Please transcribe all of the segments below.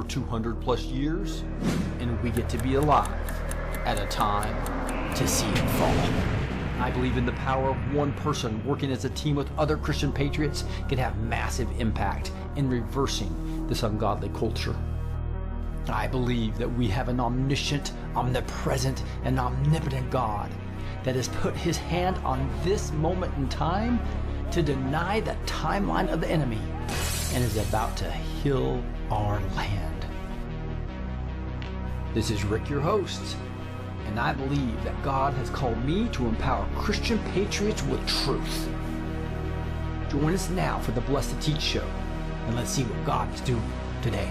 for 200 plus years, and we get to be alive at a time to see it fall. I believe in the power of one person working as a team with other Christian patriots can have massive impact in reversing this ungodly culture. I believe that we have an omniscient, omnipresent, and omnipotent God that has put his hand on this moment in time to deny the timeline of the enemy and is about to heal our land. This is Rick, your host, and I believe that God has called me to empower Christian patriots with truth. Join us now for the Blessed to Teach show, and let's see what God is doing today.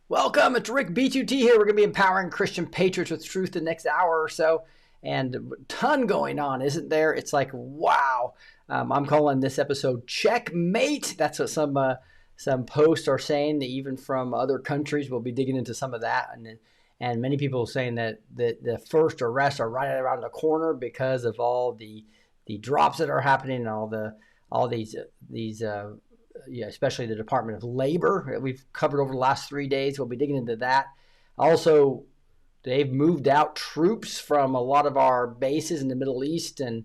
Welcome, it's Rick B2T here. We're going to be empowering Christian patriots with truth the next hour or so, and a ton going on, isn't there? It's like, wow. I'm calling this episode Checkmate. That's what some posts are saying, even from other countries. We'll be digging into some of that, and many people saying that the first arrests are right around the corner because of all the drops that are happening and all these especially the Department of Labor that we've covered over the last 3 days. We'll be digging into that. Also, they've moved out troops from a lot of our bases in the Middle East, and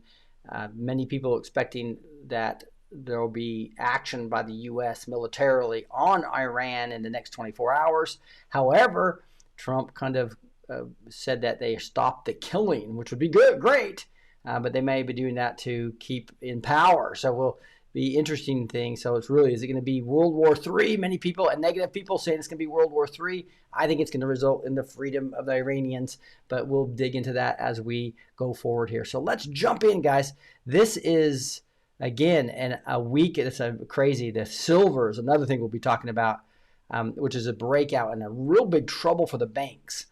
many people expecting that there will be action by the U.S. militarily on Iran in the next 24 hours. However, Trump kind of said that they stopped the killing, which would be great, but they may be doing that to keep in power. So we'll be interesting thing. So is it going to be World War III? Many people and negative people saying it's going to be World War III. I think it's going to result in the freedom of the Iranians, but we'll dig into that as we go forward here. So let's jump in, guys. This is, again, a week. It's crazy. The silver is another thing we'll be talking about, which is a breakout and a real big trouble for the banks,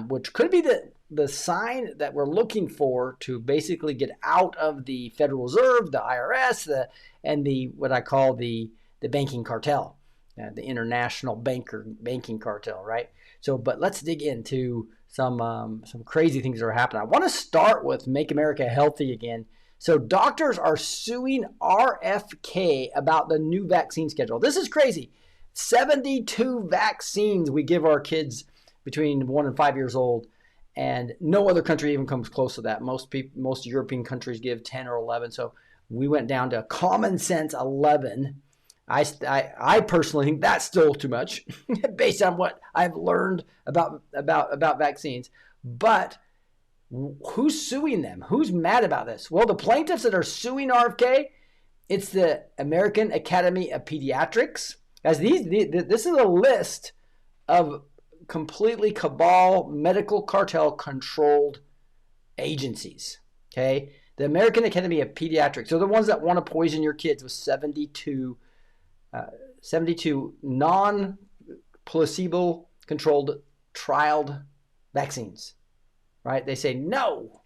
which could be the sign that we're looking for to basically get out of the Federal Reserve, the IRS, and what I call the banking cartel, the international banking cartel, right? So, but let's dig into some crazy things that are happening. I want to start with Make America Healthy Again. So doctors are suing RFK about the new vaccine schedule. This is crazy. 72 vaccines we give our kids between 1 and 5 years old. And no other country even comes close to that. Most European countries give 10 or 11. So we went down to common sense 11. I personally think that's still too much based on what I've learned about vaccines. But who's suing them? Who's mad about this? Well, the plaintiffs that are suing RFK, it's the American Academy of Pediatrics. As this is a list of completely cabal, medical cartel controlled agencies. Okay, the American Academy of Pediatrics are the ones that want to poison your kids with 72 non-placebo controlled trialed vaccines. Right? They say no.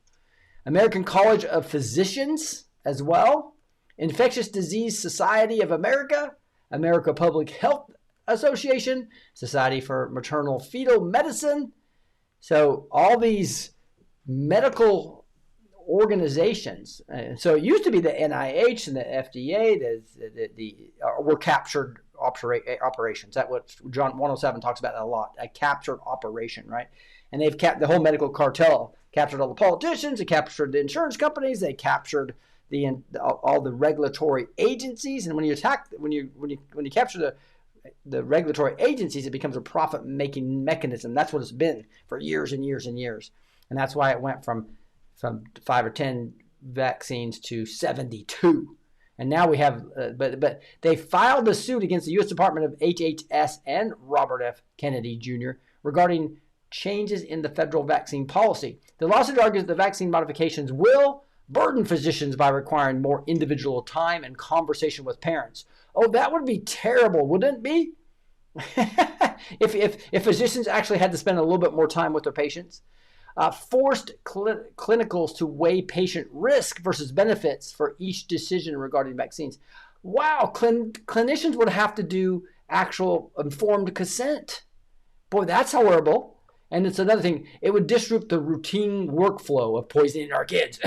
American College of Physicians as well, Infectious Disease Society of America, America Public Health Association, Society for Maternal Fetal Medicine. So all these medical organizations. So it used to be the NIH and the FDA were captured operations. That's what John 107 talks about a lot. A captured operation, right? And they've the whole medical cartel captured all the politicians. They captured the insurance companies. They captured all the regulatory agencies. And when you capture the regulatory agencies, it becomes a profit-making mechanism. That's what it's been for years and years and years. And that's why it went from 5 or 10 vaccines to 72. And now we have, but they filed a suit against the U.S. Department of HHS and Robert F. Kennedy Jr. regarding changes in the federal vaccine policy. The lawsuit argues that the vaccine modifications will burden physicians by requiring more individual time and conversation with parents. Oh, that would be terrible, wouldn't it be? if physicians actually had to spend a little bit more time with their patients. Forced clinicals to weigh patient risk versus benefits for each decision regarding vaccines. Wow, clinicians would have to do actual informed consent. Boy, that's horrible. And it's another thing, it would disrupt the routine workflow of poisoning our kids.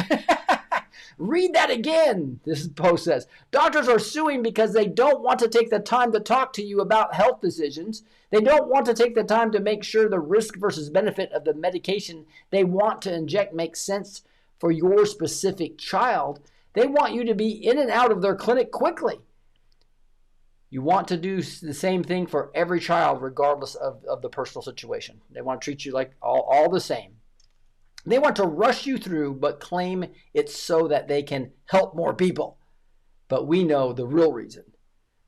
Read that again, this post says. Doctors are suing because they don't want to take the time to talk to you about health decisions. They don't want to take the time to make sure the risk versus benefit of the medication they want to inject makes sense for your specific child. They want you to be in and out of their clinic quickly. You want to do the same thing for every child, regardless of the personal situation. They want to treat you like all the same. They want to rush you through, but claim it's so that they can help more people. But we know the real reason.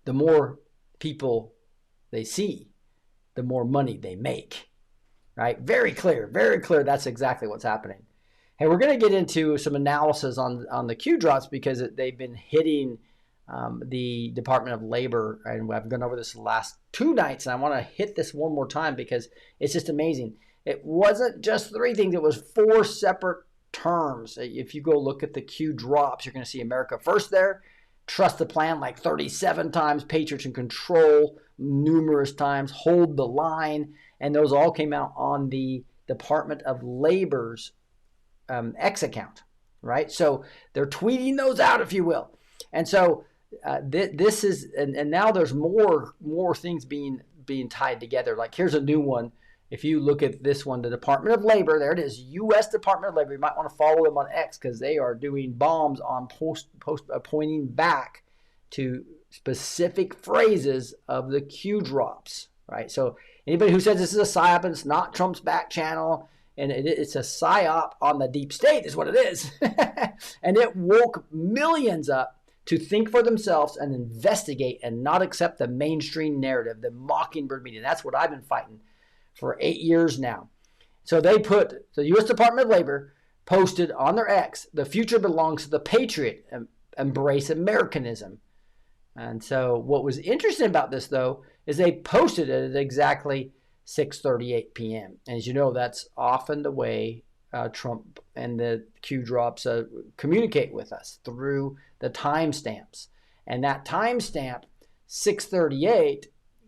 The more people they see, the more money they make. Right? Very clear, very clear. That's exactly what's happening. Hey, we're going to get into some analysis on the Q drops because they've been hitting the Department of Labor, and I've gone over this the last 2 nights, and I want to hit this one more time because it's just amazing. It wasn't just 3 things, it was 4 separate terms. If you go look at the Q drops, you're going to see America First there, trust the plan like 37 times, Patriots in Control numerous times, hold the line, and those all came out on the Department of Labor's X account, right? So they're tweeting those out, if you will. And so this is, and now there's more things being tied together. Like here's a new one. If you look at this one, the Department of Labor, there it is, U.S. Department of Labor. You might want to follow them on X because they are doing bombs on post pointing back to specific phrases of the Q drops, right? So anybody who says this is a psyop and it's not Trump's back channel and it's a psyop on the deep state is what it is. And it woke millions up to think for themselves and investigate and not accept the mainstream narrative, the mockingbird media. That's what I've been fighting for 8 years now. So they put, the U.S. Department of Labor posted on their X, the future belongs to the patriot, embrace Americanism. And so what was interesting about this, though, is they posted it at exactly 6:38 p.m. And as you know, that's often the way Trump and the Q drops communicate with us, through the timestamps. And that timestamp, 6:38,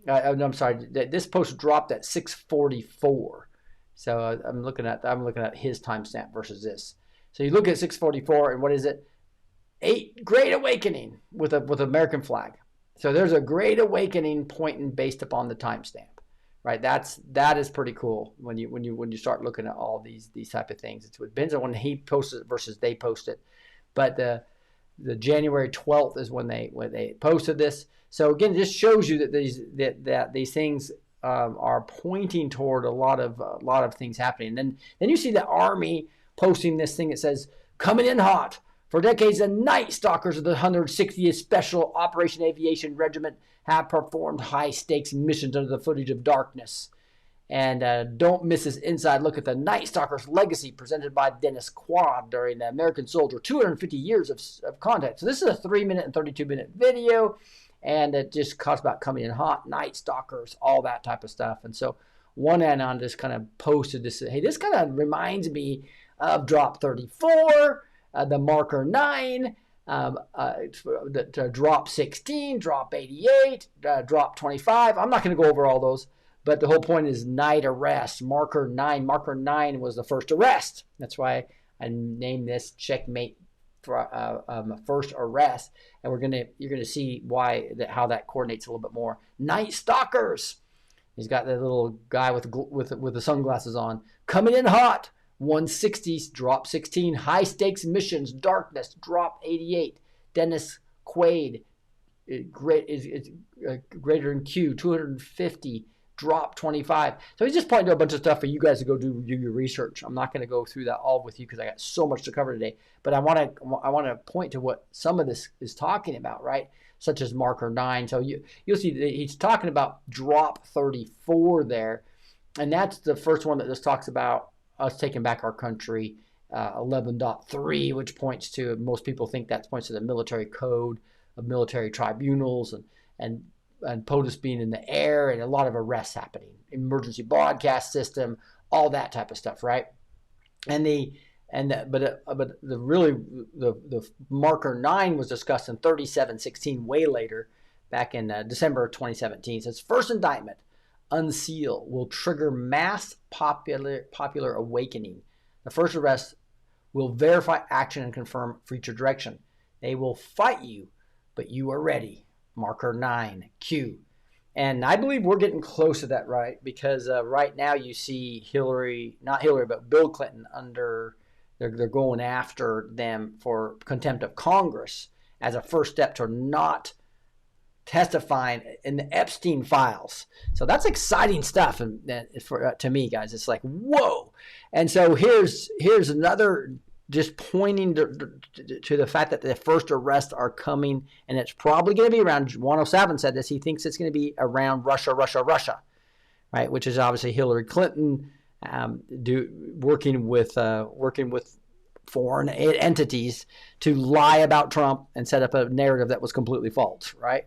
I'm sorry, this post dropped at 6:44. So I'm looking at his timestamp versus this. So you look at 6:44, and what is it? 8 Great Awakening with American flag. So there's a Great Awakening pointing based upon the timestamp, right? That is pretty cool when you start looking at all these type of things. It depends on when he posted it versus they post it, but the January 12th is when they posted this. So again, it just shows you that these things are pointing toward a lot of things happening. And then you see the Army posting this thing that says, "Coming in hot. For decades, the Night Stalkers of the 160th Special Operation Aviation Regiment have performed high-stakes missions under the footage of darkness." And don't miss this inside look at the Night Stalkers legacy presented by Dennis Quaid during the American Soldier, 250 years of contact. So this is a 3-minute and 32-minute video, and it just talks about coming in hot, Night Stalkers, all that type of stuff. And so one anon just kind of posted this, hey, this kind of reminds me of Drop 34, the Marker 9, Drop 16, Drop 88, Drop 25. I'm not going to go over all those. But the whole point is night arrest, Marker 9. Marker 9 was the first arrest. That's why I named this Checkmate first arrest. And you're gonna see how that coordinates a little bit more. Night Stalkers. He's got that little guy with the sunglasses on. Coming in hot. 160s, Drop 16. High stakes missions, darkness, Drop 88. Dennis Quaid, greater than Q, 250. drop 25. So he's just pointing to a bunch of stuff for you guys to go do your research. I'm not going to go through that all with you because I got so much to cover today. But I want to point to what some of this is talking about, right? Such as marker 9. So you'll see that he's talking about drop 34 there. And that's the first one that just talks about us taking back our country, 11.3, which points to, most people think that points to the military code of military tribunals and POTUS being in the air and a lot of arrests happening, emergency broadcast system, all that type of stuff, right? But the marker 9 was discussed in 3716 way later, back in December of 2017. It says first indictment, unseal, will trigger mass popular awakening. The first arrest will verify action and confirm future direction. They will fight you, but you are ready. Marker 9, Q. And I believe we're getting close to that, right? Because right now you see but Bill Clinton they're going after them for contempt of Congress as a first step toward not testifying in the Epstein files. So that's exciting stuff, and to me, guys, it's like, whoa. And so here's another, just pointing to the fact that the first arrests are coming, and it's probably going to be around, 107 said this, he thinks it's going to be around Russia, right? Which is obviously Hillary Clinton working with foreign entities to lie about Trump and set up a narrative that was completely false, right?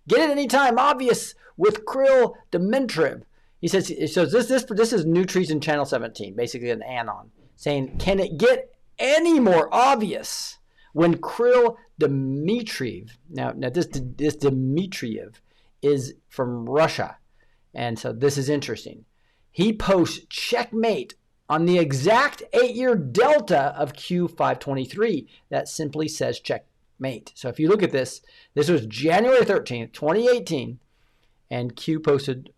Get it anytime obvious with Kirill Dmitriev. He says, so this is New Treason Channel 17, basically an anon, saying, can it get any more obvious when Kirill Dmitriev, now this Dmitriev is from Russia, and so this is interesting. He posts Checkmate on the exact 8-year delta of Q523 that simply says Checkmate. So if you look at this was January 13th, 2018, and Q posted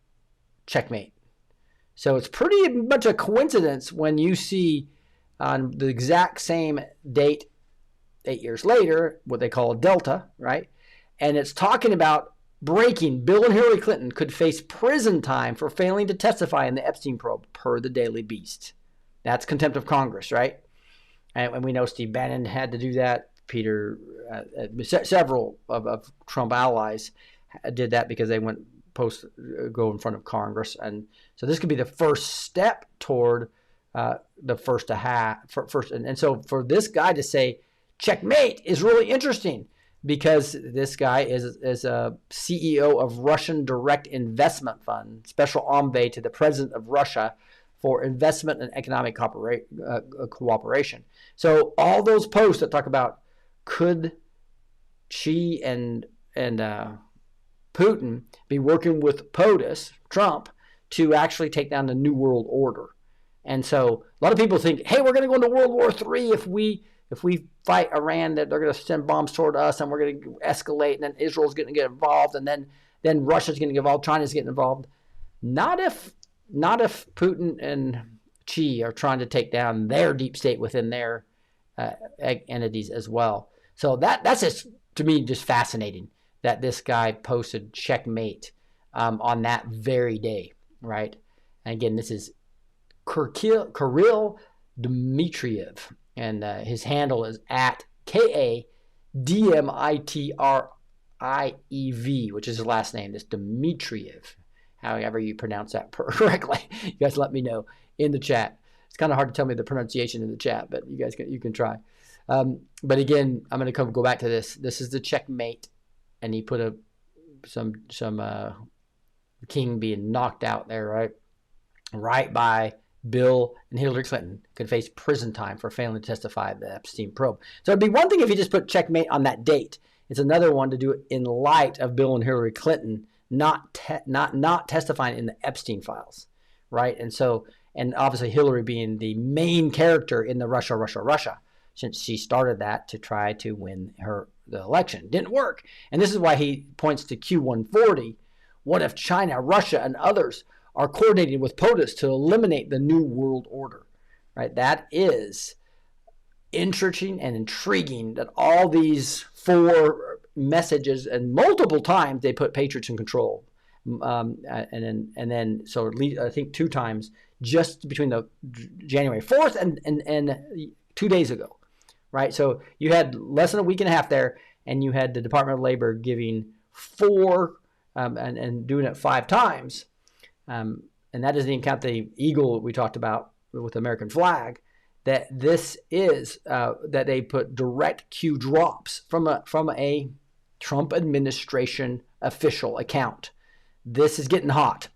Checkmate. So it's pretty much a coincidence when you see on the exact same date 8 years later, what they call a delta, right? And it's talking about breaking. Bill and Hillary Clinton could face prison time for failing to testify in the Epstein probe, per the Daily Beast. That's contempt of Congress, right? And we know Steve Bannon had to do that. Several of Trump allies did that because they go in front of Congress. And so this could be the first step toward the first to have. And so for this guy to say Checkmate is really interesting, because this guy is a CEO of Russian Direct Investment Fund, special envoy to the president of Russia for investment and economic cooperation. So all those posts that talk about could Xi and Putin be working with POTUS, Trump, to actually take down the New World Order. And so a lot of people think, hey, we're going to go into World War III if we fight Iran, that they're going to send bombs toward us and we're going to escalate, and then Israel's going to get involved, and then Russia's going to get involved, China's getting involved. Not if Putin and Xi are trying to take down their deep state within their entities as well. So that's just, to me, just fascinating that this guy posted Checkmate on that very day, right? And again, this is Kirill Dmitriev, and his handle is at KADMITRIEV, which is his last name. This Dmitriev, however you pronounce that correctly. You guys let me know in the chat. It's kind of hard to tell me the pronunciation in the chat, but you can try. But again, I'm going to go back to this. This is the Checkmate, and he put some king being knocked out there, right by Bill and Hillary Clinton could face prison time for failing to testify at the Epstein probe. So it'd be one thing if you just put Checkmate on that date. It's another one to do it in light of Bill and Hillary Clinton not testifying in the Epstein files, right? And obviously Hillary being the main character in the Russia, since she started that to try to win the election. Didn't work. And this is why he points to Q140. What if China, Russia, and others are coordinating with POTUS to eliminate the New World Order, right? That is interesting and intriguing that all these four messages, and multiple times they put patriots in control. And then so at least I think 2 times just between the January 4th and 2 days ago, right? So you had less than a week and a half there, and you had the Department of Labor giving 4 and doing it 5 times, and that doesn't even count the eagle we talked about with the American flag. That this is that they put direct Q drops from a Trump administration official account. This is getting hot.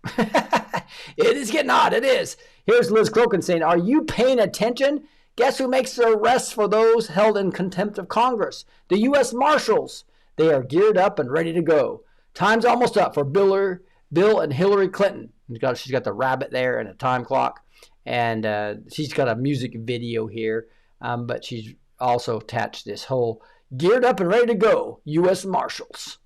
It is getting hot. It is. Here's Liz Crokin saying, "Are you paying attention? Guess who makes the arrests for those held in contempt of Congress? The U.S. Marshals. They are geared up and ready to go. Time's almost up for Bill and Hillary Clinton." She's got the rabbit there and a time clock. And she's got a music video here, but she's also attached this whole geared up and ready to go U.S. Marshals.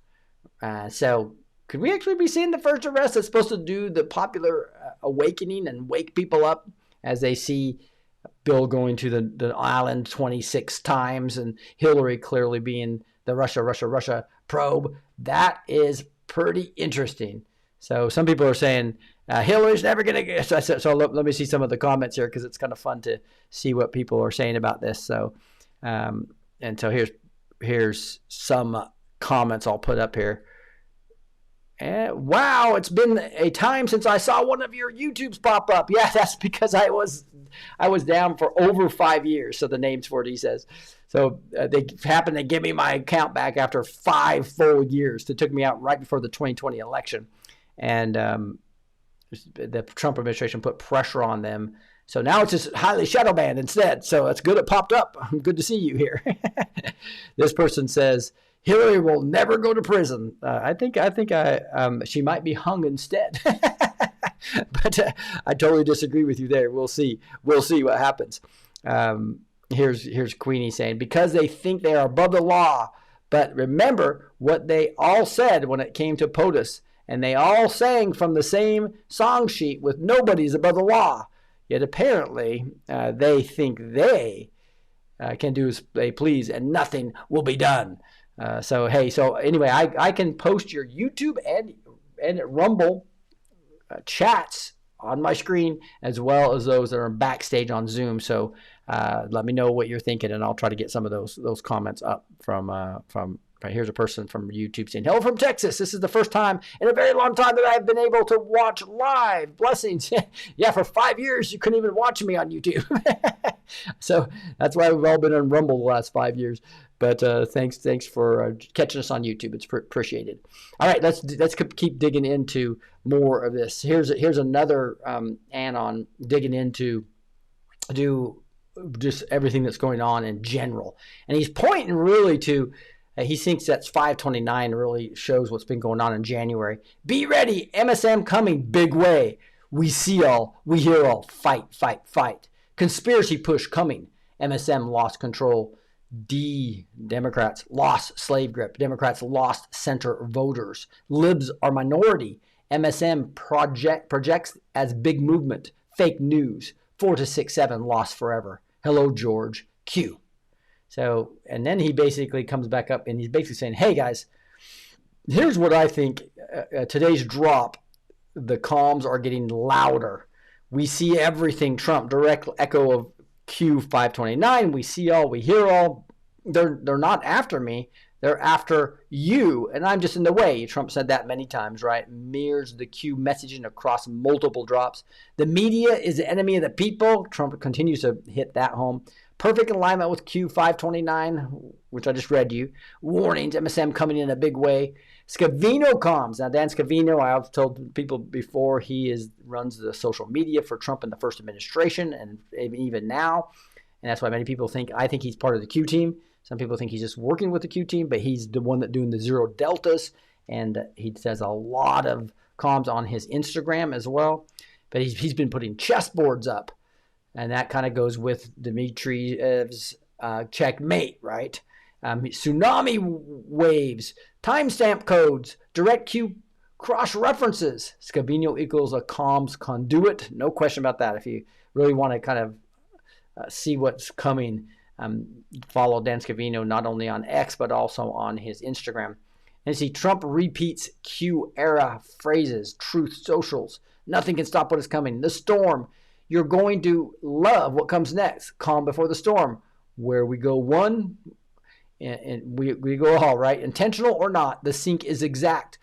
So could we actually be seeing the first arrest that's supposed to do the popular awakening and wake people up as they see Bill going to the island 26 times and Hillary clearly being the Russia probe? That is pretty interesting. So some people are saying, Hillary's never going to get... So let me see some of the comments here, because it's kind of fun to see what people are saying about this. So, and so here's some comments I'll put up here. Wow, it's been a time since I saw one of your YouTubes pop up. Yeah, that's because I was down for over 5 years. So the name's for it, he says. So they happened to give me my account back after 5 full years. They took me out right before the 2020 election. And the Trump administration put pressure on them. So now it's just highly shadow banned instead. So it's good it popped up. Good to see you here. This person says, Hillary will never go to prison. I think she might be hung instead. But I totally disagree with you there. We'll see. We'll see what happens. Here's Queenie saying, because they think they are above the law. But remember what they all said when it came to POTUS. And they all sang from the same song sheet with nobody's above the law. Yet apparently they think they can do as they please and nothing will be done. So anyway, I can post your YouTube and Rumble chats on my screen, as well as those that are backstage on Zoom. So let me know what you're thinking, and I'll try to get some of those comments up from. Here's a person from YouTube saying, hello from Texas. This is the first time in a very long time that I've been able to watch live. Blessings. Yeah, for 5 years, you couldn't even watch me on YouTube. So that's why we've all been on Rumble the last 5 years. But thanks for catching us on YouTube. It's appreciated. All right, let's keep digging into more of this. Here's another anon digging into just everything that's going on in general. And he's pointing really to... he thinks that's 529 really shows what's been going on in January. Be ready. MSM coming big way. We see all. We hear all. Fight, fight, fight. Conspiracy push coming. MSM lost control. Democrats lost slave grip. Democrats lost center voters. Libs are minority. MSM projects as big movement. Fake news. 4 to 6, 7 lost forever. Hello, George. Q. So, and then he basically comes back up and he's basically saying, hey guys, here's what I think. Today's drop, the comms are getting louder. We see everything Trump, direct echo of Q529. We see all, we hear all. They're not after me. They're after you, and I'm just in the way. Trump said that many times, right? Mirrors the Q messaging across multiple drops. The media is the enemy of the people. Trump continues to hit that home. Perfect alignment with Q529, which I just read you. Warnings, MSM coming in a big way. Scavino comms. Now, Dan Scavino, I've told people before, he runs the social media for Trump in the first administration and even now. And that's why many people I think he's part of the Q team. Some people think he's just working with the Q team, but he's the one that's doing the zero deltas. And he says a lot of comms on his Instagram as well. But he's been putting chessboards up. And that kind of goes with Ministries' Checkmate, right? Tsunami waves, timestamp codes, direct Q cross-references. Scavino equals a comms conduit. No question about that. If you really want to kind of see what's coming, follow Dan Scavino not only on X, but also on his Instagram. And see, Trump repeats Q era phrases, truth socials. Nothing can stop what is coming. The storm. You're going to love what comes next. Calm before the storm. Where we go one, and we go all, right? Intentional or not, the sync is exact.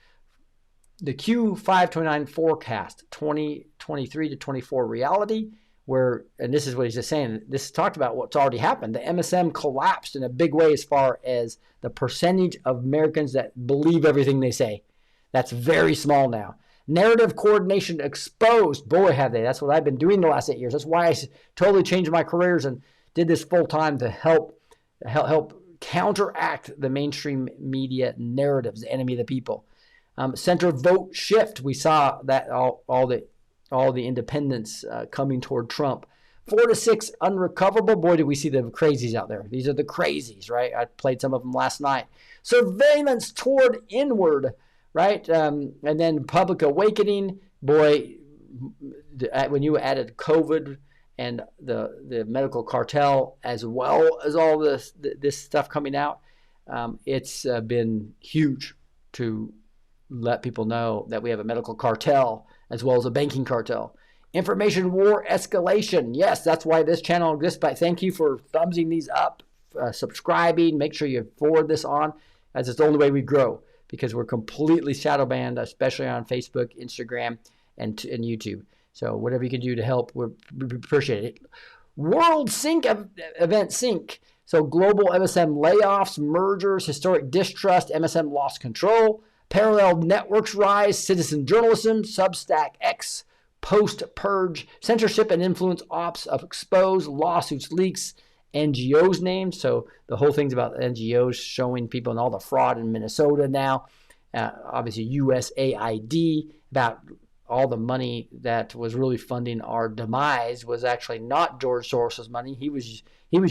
The Q529 forecast, 2023 to 24 reality, where, and this is what he's just saying, this is talked about what's already happened. The MSM collapsed in a big way as far as the percentage of Americans that believe everything they say. That's very small now. Narrative coordination exposed. Boy, have they. That's what I've been doing the last 8 years. That's why I totally changed my careers and did this full time to help counteract the mainstream media narratives, the enemy of the people. Center vote shift. We saw that all the independents coming toward Trump. 4 to 6 unrecoverable. Boy, did we see the crazies out there. These are the crazies, right? I played some of them last night. Surveillance toward inward, right? And then public awakening. Boy, when you added COVID and the medical cartel, as well as all this stuff coming out, it's been huge to let people know that we have a medical cartel as well as a banking cartel. Information war escalation. Yes, that's why this channel exists. But thank you for thumbsing these up, subscribing. Make sure you forward this on, as it's the only way we grow, because we're completely shadow banned, especially on Facebook, Instagram, and YouTube. So whatever you can do to help, we appreciate it. World Sync event sync. So global MSM layoffs, mergers, historic distrust, MSM lost control. Parallel networks rise, citizen journalism, Substack X, post-purge, censorship and influence ops of exposed, lawsuits, leaks, NGOs named. So the whole thing's about NGOs showing people and all the fraud in Minnesota now. Obviously USAID, about all the money that was really funding our demise was actually not George Soros's money. He was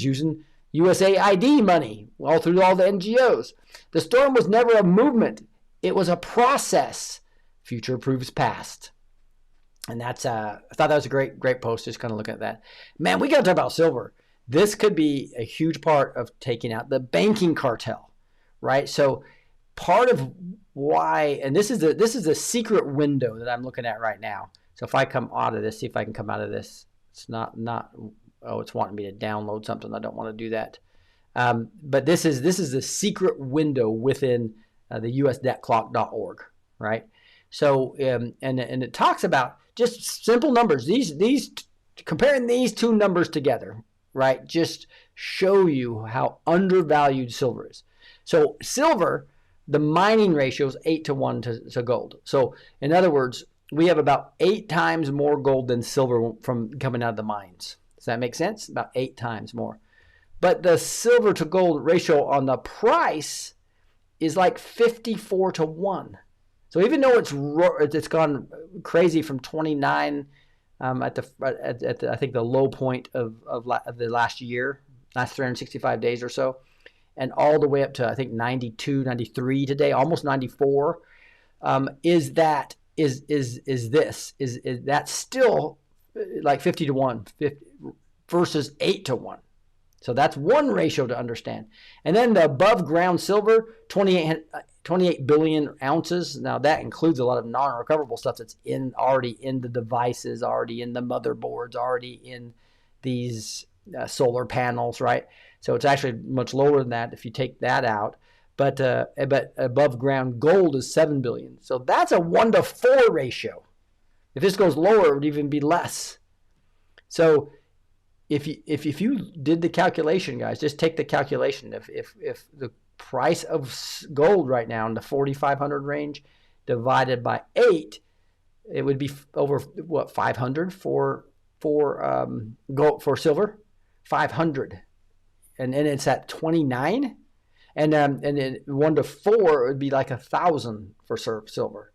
using USAID money all through all the NGOs. The storm was never a movement. It was a process. Future proves past. And that's, I thought that was a great post, just kind of looking at that. Man, we got to talk about silver. This could be a huge part of taking out the banking cartel, right? So part of why, and this is a secret window that I'm looking at right now. So if I come out of this, see if I can come out of this. It's not, oh, it's wanting me to download something. I don't want to do that. But this is a secret window within the usdebtclock.org, right? So, and it talks about just simple numbers. These comparing these two numbers together, right? Just show you how undervalued silver is. So silver, the mining ratio is 8 to 1 to gold. So in other words, we have about 8 times more gold than silver from coming out of the mines. Does that make sense? About 8 times more. But the silver to gold ratio on the price is like 54 to 1. So even though it's gone crazy from 29 at the I think the low point of the last year, last 365 days or so, and all the way up to I think 92, 93 today, almost 94, is that still like 50 to 1 versus 8 to 1. So that's one ratio to understand. And then the above ground silver, 28 billion ounces. Now that includes a lot of non-recoverable stuff that's already in the devices, already in the motherboards, already in these solar panels, right? So it's actually much lower than that if you take that out. But above ground gold is 7 billion. So that's a 1 to 4 ratio. If this goes lower, it would even be less. So if you did the calculation, guys, just take the calculation. If the price of gold right now in the 4,500 range divided by 8, it would be over what, 500 for gold, for silver, 500, and it's at 29, and then 1 to 4 would be like 1,000 for silver.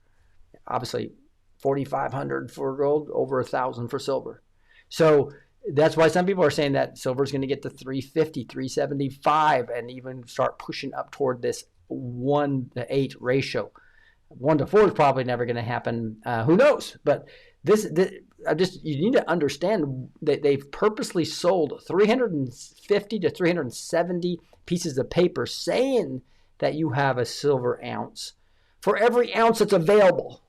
Obviously, 4,500 for gold, over 1,000 for silver. So that's why some people are saying that silver is going to get to 350, 375, and even start pushing up toward this 1 to 8 ratio. 1 to 4 is probably never going to happen. Who knows? But you need to understand that they've purposely sold 350 to 370 pieces of paper saying that you have a silver ounce for every ounce that's available.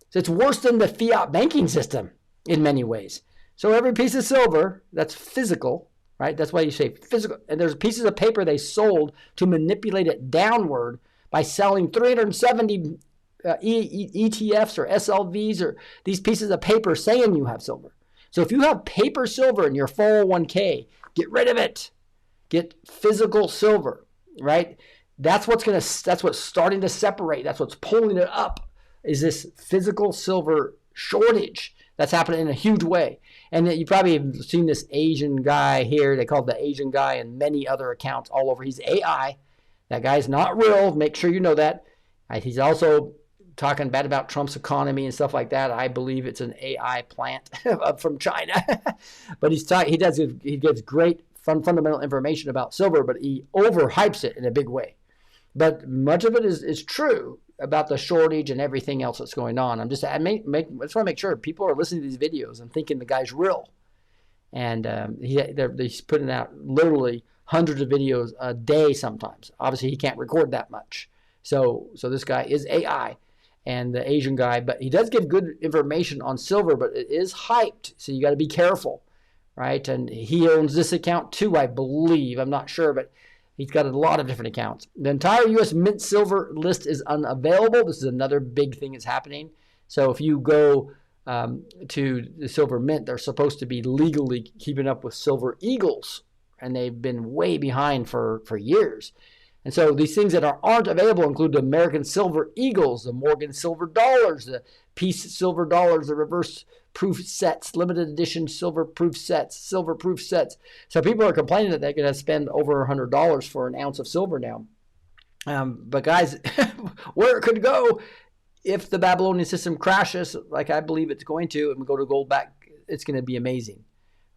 So it's worse than the fiat banking system in many ways. So every piece of silver that's physical, right? That's why you say physical. And there's pieces of paper they sold to manipulate it downward by selling 370 ETFs or SLVs or these pieces of paper saying you have silver. So if you have paper silver in your 401k, get rid of it. Get physical silver, right? That's what's starting to separate. That's what's pulling it up, is this physical silver shortage that's happening in a huge way. And you probably have seen this Asian guy here. They call it the Asian guy, and many other accounts all over. He's AI. That guy's not real. Make sure you know that. He's also talking bad about Trump's economy and stuff like that. I believe it's an AI plant from China. But he gives great fundamental information about silver, but he overhypes it in a big way. But much of it is true about the shortage and everything else that's going on. I just want to make sure people are listening to these videos and thinking the guy's real. And he's putting out literally hundreds of videos a day sometimes. Obviously, he can't record that much. So this guy is AI. And the Asian guy, but he does give good information on silver, but it is hyped, so you got to be careful, right? And he owns this account too, I believe. I'm not sure, but he's got a lot of different accounts. The entire U.S. Mint silver list is unavailable. This is another big thing that's happening. So if you go to the silver mint, they're supposed to be legally keeping up with silver eagles, and they've been way behind for years. And so these things that aren't available include the American Silver Eagles, the Morgan Silver Dollars, the Peace Silver Dollars, the reverse proof sets, limited edition silver proof sets. So people are complaining that they're going to spend over $100 for an ounce of silver now. But guys, where it could go if the Babylonian system crashes, like I believe it's going to, and we go to gold back, it's going to be amazing,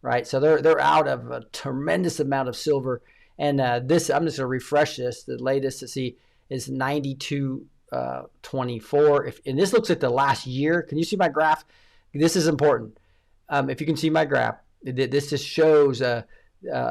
right? So they're out of a tremendous amount of silver. And this, I'm just going to refresh this. The latest to see is 92.24. And this looks at the last year. Can you see my graph? This is important. If you can see my graph, this just shows a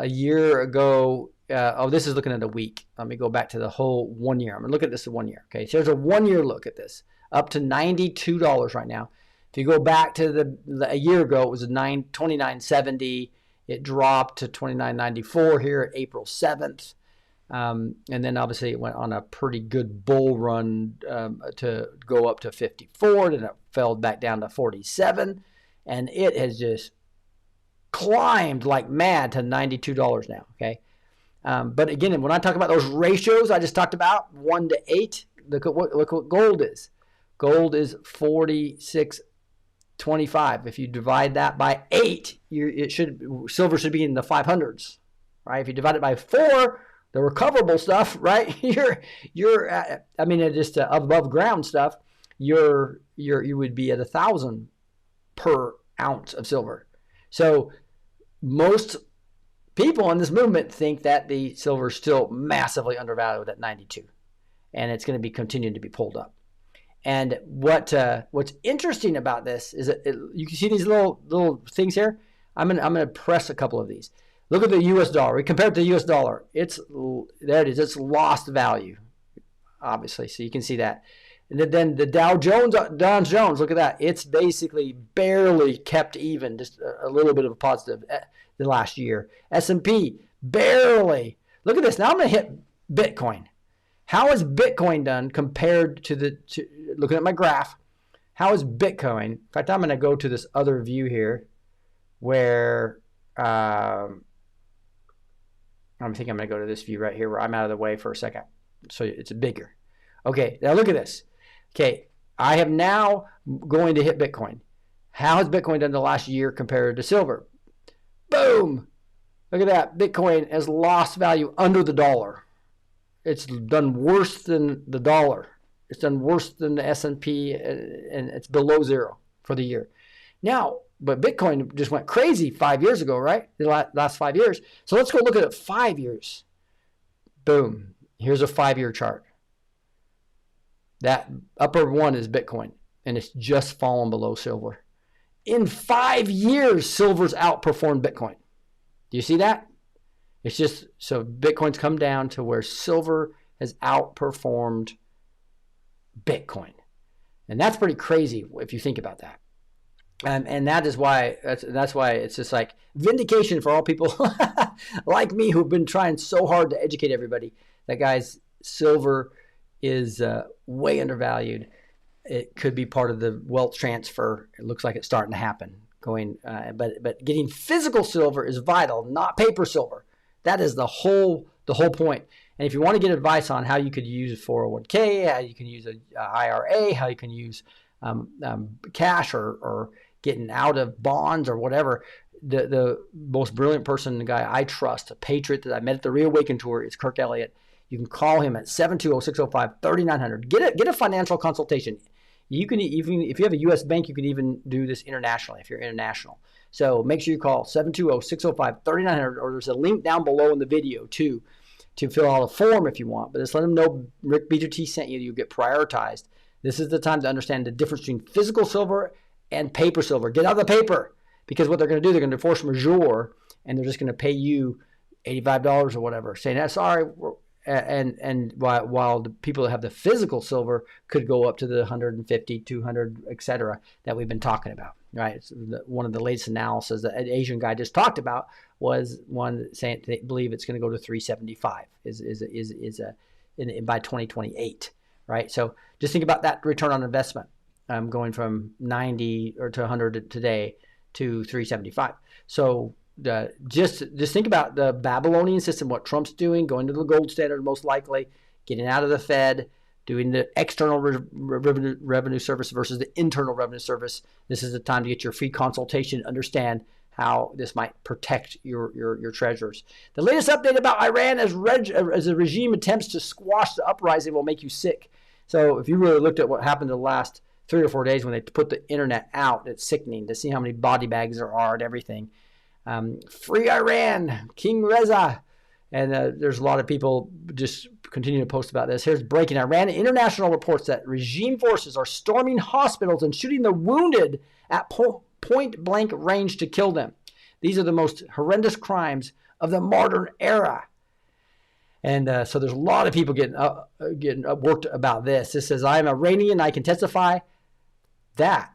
year ago. This is looking at a week. Let me go back to the whole 1 year. I'm going to look at this in 1 year. Okay, so there's a 1 year look at this. Up to $92 right now. If you go back to a year ago, it was $29.70. It dropped to $29.94 here at April 7th. And then obviously it went on a pretty good bull run to go up to 54. Then it fell back down to 47. And it has just climbed like mad to $92 now. Okay. But again, when I talk about those ratios I just talked about, 1 to 8, look what gold is. Gold is 46.25. If you divide that by 8, silver should be in the 500s, right? If you divide it by 4, the recoverable stuff, right? Just above ground stuff, you would be at 1,000 per ounce of silver. So most people in this movement think that the silver is still massively undervalued at 92, and it's going to be continuing to be pulled up. And what's interesting about this is that you can see these little things here. I'm gonna press a couple of these. Look at the U.S. dollar. We compare it to the U.S. dollar. There it is. It's lost value, obviously. So you can see that. And then the Dow Jones. Look at that. It's basically barely kept even, just a little bit of a positive the last year. S&P barely. Look at this. Now I'm gonna hit Bitcoin. How is Bitcoin done compared to looking at my graph? How is Bitcoin? In fact, I'm going to go to this other view here where I think I'm going to go to this view right here where I'm out of the way for a second. So it's bigger. Okay, now look at this. Okay, I have now going to hit Bitcoin. How has Bitcoin done the last year compared to silver? Boom! Look at that. Bitcoin has lost value under the dollar. It's done worse than the dollar. It's done worse than the S&P, and it's below zero for the year. Now, but Bitcoin just went crazy 5 years ago, right? The last 5 years. So let's go look at it 5 years. Boom. Here's a 5-year chart. That upper one is Bitcoin, and it's just fallen below silver. In 5 years, silver's outperformed Bitcoin. Do you see that? It's just, so Bitcoin's come down to where silver has outperformed Bitcoin. And that's pretty crazy if you think about that. And that is why, that's why it's just like vindication for all people like me who've been trying so hard to educate everybody that, guys, silver is way undervalued. It could be part of the wealth transfer. It looks like it's starting to happen. But getting physical silver is vital, not paper silver. That is the whole point. And if you want to get advice on how you could use a 401k, how you can use an IRA, how you can use cash or getting out of bonds or whatever, the most brilliant person, the guy I trust, a patriot that I met at the Reawaken Tour, is Kirk Elliott. You can call him at 720-605-3900. Get a financial consultation. You can even, if you have a U.S. bank, you can even do this internationally if you're international. So make sure you call 720-605-3900, or there's a link down below in the video too to fill out a form if you want. But just let them know Rick B2T sent you. You get prioritized. This is the time to understand the difference between physical silver and paper silver. Get out of the paper, because what they're going to do, they're going to force majeure, and they're just going to pay you $85 or whatever, saying, sorry. And while the people that have the physical silver could go up to the 150, 200, etc. that we've been talking about, right? One of the latest analysis that an Asian guy just talked about was one saying they believe it's going to go to 375 by 2028, right? So just think about that return on investment, going from 90 or to 100 today to 375. So just think about the Babylonian system, what Trump's doing, going to the gold standard most likely, getting out of the Fed, doing the external revenue service versus the internal revenue service. This is the time to get your free consultation, understand how this might protect your treasures. The latest update about Iran as the regime attempts to squash the uprising will make you sick. So if you really looked at what happened the last 3 or 4 days when they put the internet out, it's sickening to see how many body bags there are and everything. Free Iran, King Reza. And there's a lot of people just continue to post about this. Here's breaking. Iran International reports that regime forces are storming hospitals and shooting the wounded at point blank range to kill them. These are the most horrendous crimes of the modern era. And so there's a lot of people getting worked about this. This says, I am Iranian. I can testify that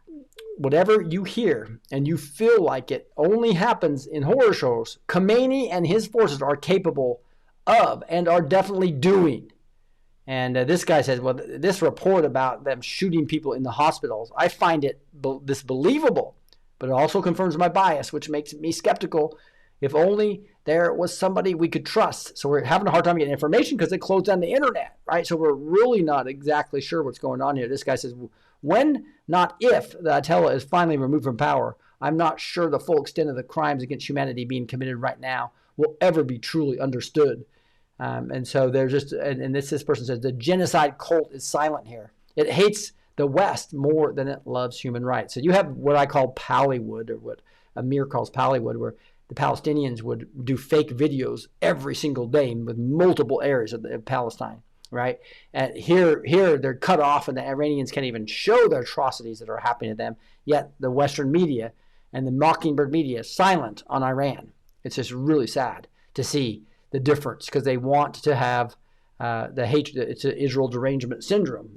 whatever you hear and you feel like it only happens in horror shows, Khomeini and his forces are capable of and are definitely doing. And this guy says, well, this report about them shooting people in the hospitals, I find it disbelievable, but it also confirms my bias, which makes me skeptical. If only there was somebody we could trust. So we're having a hard time getting information because they closed down the internet, right? So we're really not exactly sure what's going on here. This guy says, when, not if, the Ayatollah is finally removed from power, I'm not sure the full extent of the crimes against humanity being committed right now will ever be truly understood. And so there's just, and this person says, the genocide cult is silent here. It hates the West more than it loves human rights. So you have what I call Pallywood, or what Amir calls Pallywood, where the Palestinians would do fake videos every single day with multiple areas of Palestine. Right? And here they're cut off, and the Iranians can't even show the atrocities that are happening to them. Yet the Western media and the Mockingbird media is silent on Iran. It's just really sad to see the difference, because they want to have the hatred. It's an Israel derangement syndrome.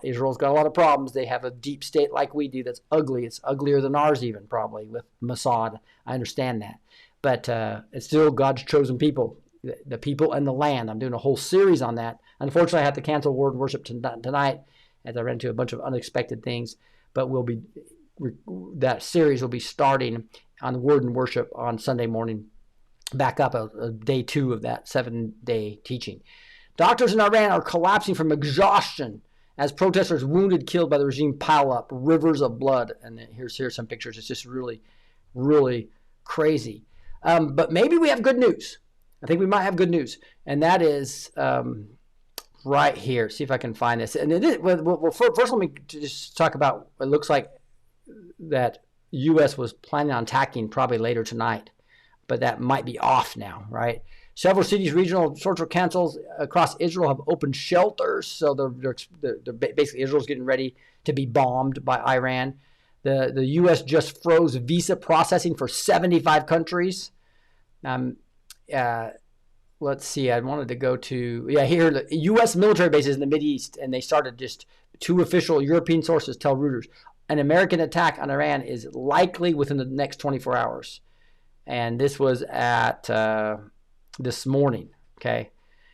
Israel's got a lot of problems. They have a deep state like we do that's ugly. It's uglier than ours even, probably, with Mossad. I understand that. But it's still God's chosen people. The people and the land. I'm doing a whole series on that. Unfortunately, I had to cancel Word and Worship tonight as I ran into a bunch of unexpected things. But that series will be starting on Word and Worship on Sunday morning. Back up a day 2 of that 7-day teaching. Doctors in Iran are collapsing from exhaustion as protesters wounded, killed by the regime pile up rivers of blood. And here's some pictures. It's just really, really crazy. But maybe we have good news. I think we might have good news, and that is right here. See if I can find this. And first, let me just talk about. It looks like that U.S. was planning on attacking probably later tonight, but that might be off now, right? Several cities, regional social councils across Israel have opened shelters, so they're basically Israel's getting ready to be bombed by Iran. The U.S. just froze visa processing for 75 countries. let's see, I wanted to go to, here, the U.S. military bases in the Mideast, and they started just 2 official European sources tell Reuters, an American attack on Iran is likely within the next 24 hours. And this was at this morning, okay?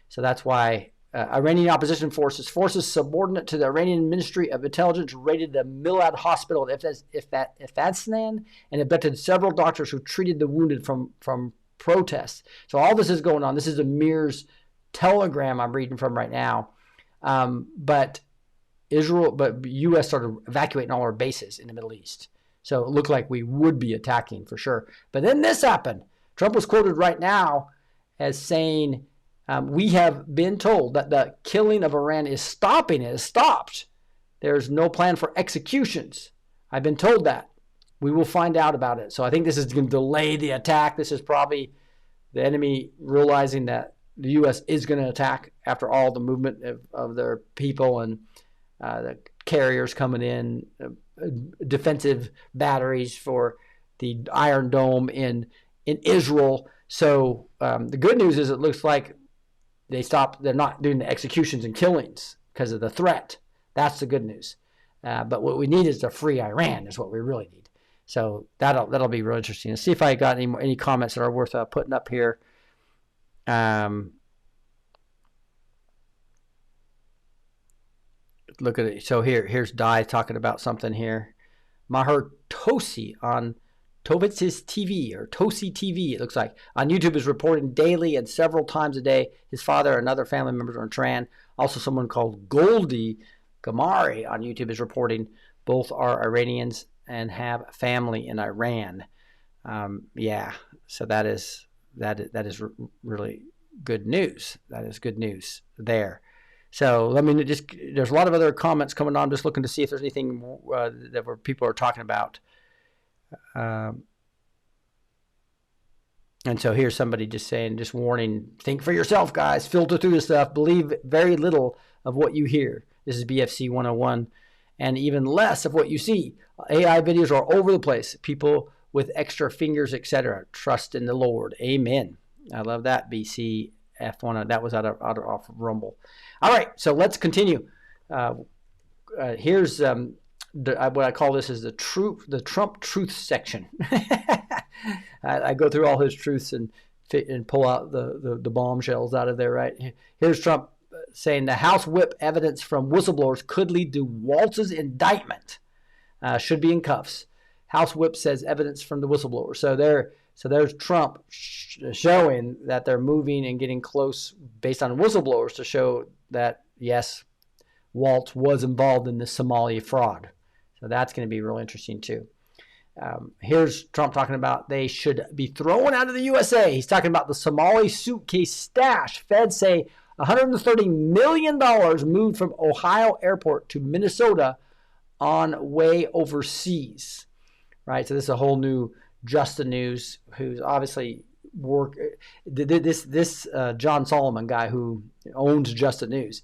So that's why Iranian opposition forces subordinate to the Iranian Ministry of Intelligence raided the Milad Hospital in Ifadistan and abducted several doctors who treated the wounded from protests. So all this is going on. This is Amir's telegram I'm reading from right now. But U.S. started evacuating all our bases in the Middle East. So it looked like we would be attacking for sure. But then this happened. Trump was quoted right now as saying, we have been told that the killing of Iran is stopping. It has stopped. There's no plan for executions. I've been told that. We will find out about it. So I think this is going to delay the attack. This is probably the enemy realizing that the U.S. is going to attack after all the movement of their people and the carriers coming in, defensive batteries for the Iron Dome in Israel. So the good news is it looks like they're not doing the executions and killings because of the threat. That's the good news. But what we need is to free Iran is what we really need. So that'll be real interesting. Let's see if I got any comments that are worth putting up here. Look at it. So here's Di talking about something here. Maher Tosi on Tovitz's TV or Tosi TV, it looks like, on YouTube is reporting daily and several times a day. His father and other family members are in Tehran. Also, someone called Goldie Gamari on YouTube is reporting both are Iranians and have family in Iran. So that is really good news. That is good news there. So let me there's a lot of other comments coming on. I'm just looking to see if there's anything that people are talking about. And so here's somebody just saying, just warning, think for yourself, guys. Filter through this stuff. Believe very little of what you hear. This is BFC 101. And even less of what you see. AI videos are all over the place. People with extra fingers, etc. Trust in the Lord. Amen. I love that, BC F1. That was off of Rumble. All right, so let's continue. Here's what I call this is the Trump truth section. I go through all his truths and pull out the bombshells out of there, right? Here's Trump saying the House whip evidence from whistleblowers could lead to Waltz's indictment. Should be in cuffs. House whip says evidence from the whistleblower. So there's Trump showing that they're moving and getting close based on whistleblowers to show that, yes, Waltz was involved in the Somalia fraud. So that's going to be real interesting too. Here's Trump talking about they should be thrown out of the USA. He's talking about the Somali suitcase stash. Feds say $130 million moved from Ohio airport to Minnesota on way overseas. Right? So this is a whole new Just the News, who's obviously this John Solomon guy who owns Just the News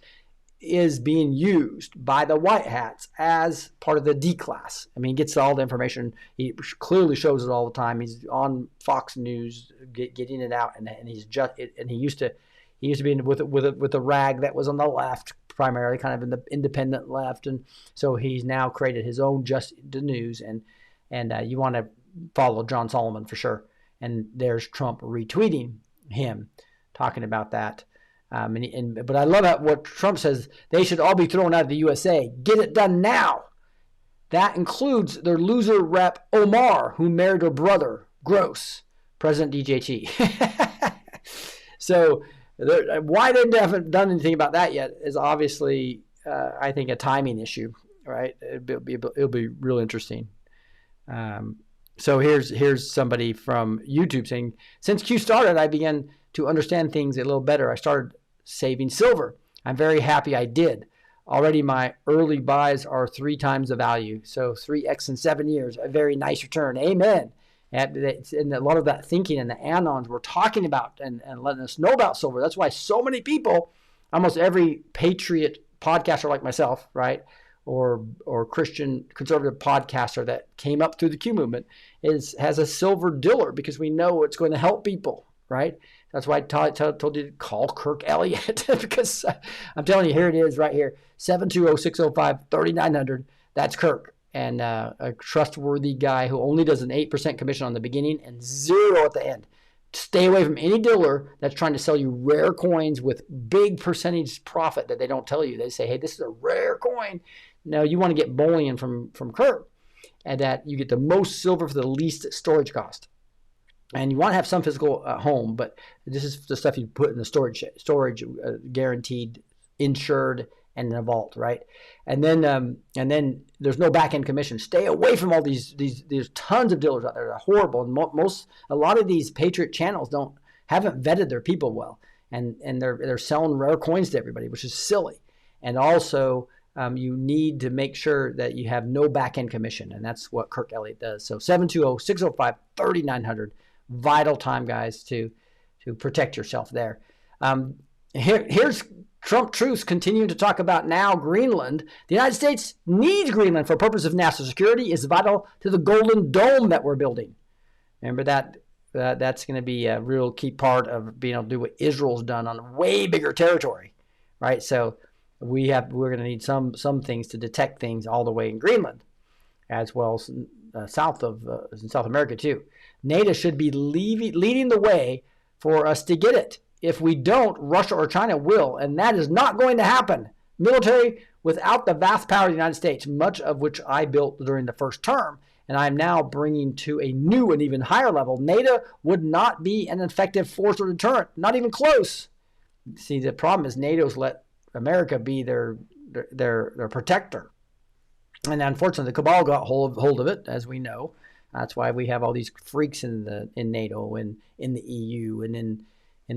is being used by the white hats as part of the D class. I mean, he gets all the information. He clearly shows it all the time. He's on Fox News, getting it out, and he's just. And he used to be with a rag that was on the left, primarily, kind of in the independent left, and so he's now created his own Just the News, and you want to follow John Solomon for sure. And there's Trump retweeting him, talking about that. But I love what Trump says. They should all be thrown out of the USA. Get it done now. That includes their loser rep Omar, who married her brother, Gross, President DJT. So why they haven't done anything about that yet is obviously, I think, a timing issue, right? It'll be real interesting. So here's somebody from YouTube saying, since Q started, I began to understand things a little better. I started saving silver. I'm very happy I did. Already my early buys are 3 times the value. So 3x in 7 years, a very nice return. Amen. And a lot of that thinking and the anons we're talking about and letting us know about silver. That's why so many people, almost every patriot podcaster like myself, right, or Christian conservative podcaster that came up through the Q movement has a silver diller because we know it's going to help people, right? That's why I told you to call Kirk Elliott because I'm telling you, here it is right here, 720-605-3900. That's Kirk, and a trustworthy guy who only does an 8% commission on the beginning and 0 at the end. Stay away from any dealer that's trying to sell you rare coins with big percentage profit that they don't tell you. They say, hey, this is a rare coin. No, you want to get bullion from Kirk, and that you get the most silver for the least storage cost. And you want to have some physical at home, but this is the stuff you put in the storage guaranteed, insured, and in a vault, right? And then there's no back end commission. Stay away from all these. There's tons of dealers out there that are horrible, and a lot of these Patriot channels haven't vetted their people well, and they're selling rare coins to everybody, which is silly. And also, you need to make sure that you have no back end commission, and that's what Kirk Elliott does. So 720-605-3900, vital time, guys, to protect yourself there. Here's Trump truths continuing to talk about now Greenland. The United States needs Greenland for purpose of national security. Is vital to the Golden Dome that we're building. Remember that that's going to be a real key part of being able to do what Israel's done on way bigger territory, right? So we're going to need some things to detect things all the way in Greenland, as well as South America too. NATO should be leading the way for us to get it. If we don't, Russia or China will, and that is not going to happen. Military without the vast power of the United States, much of which I built during the first term, and I'm now bringing to a new and even higher level, NATO would not be an effective force or deterrent, not even close. See, the problem is NATO's let America be their protector. And unfortunately, the cabal got hold of it, as we know. That's why we have all these freaks in NATO and in the EU and in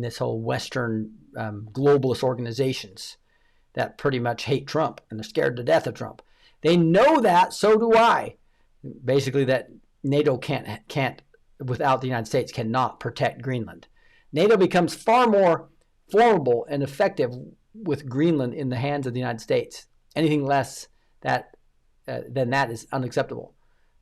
this whole Western globalist organizations that pretty much hate Trump and they're scared to death of Trump. They know that, so do I. Basically, that NATO can't without the United States, cannot protect Greenland. NATO becomes far more formidable and effective with Greenland in the hands of the United States. Anything less than that is unacceptable.